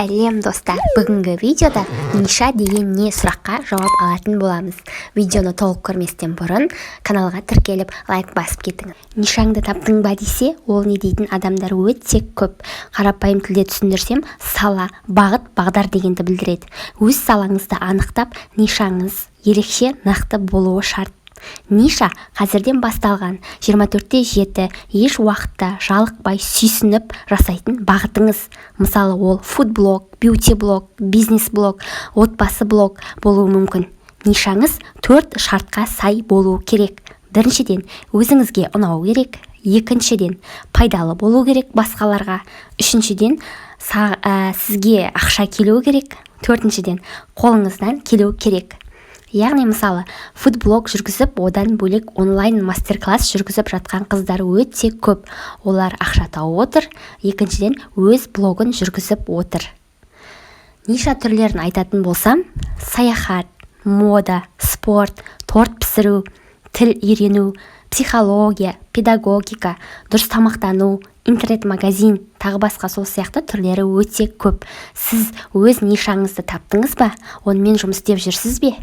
Сәлем достар, бүгінгі видеода ниша деген не сұраққа жауап алатын боламыз. Видеоны толық көрместен бұрын каналға тіркеліп лайк басып кетіңіз. Нишаңды таптың ба десе, ол не дейтін адамдар өте көп. Қарапайым тілде түсіндірсем, сала, бағыт, бағдар дегенді білдіреді. Өз салаңызды анықтап, нишаңыз ерекше нақты болуы шарт. Ниша қазірден басталған 24/7 еш уақытта жалықпай сүйсініп жасайтын бағытыңыз. Мысалы, ол фуд-блог, бьюти-блог, бизнес-блог, отбасы-блог болуы мүмкін. Нишаңыз 4 шартқа сай болуы керек. Біріншіден, өзіңізге ұнау керек. Екіншіден, пайдалы болу керек басқаларға. Үшіншіден, сізге ақша келу керек. Төртіншіден, қолыңыздан келу керек. Яғни мысалы, фуд-блог жүргізіп, одан бөлек онлайн мастер-класс жүргізіп жатқан қыздар өте көп. Олар ақша тауып отыр. Екіншіден, өз блогын жүргізіп отыр. Ниша түрлерін айтатын болсам, саяхат, мода, спорт, торт пісіру, тіл үйрену, психология, педагогика, дұрыс тамақтану, интернет-магазин, тағы басқа сол сияқты түрлері өте көп. Сіз өз нишаңызды таптыңыз ба? Онымен жұмыс істеп жүрсіз бе?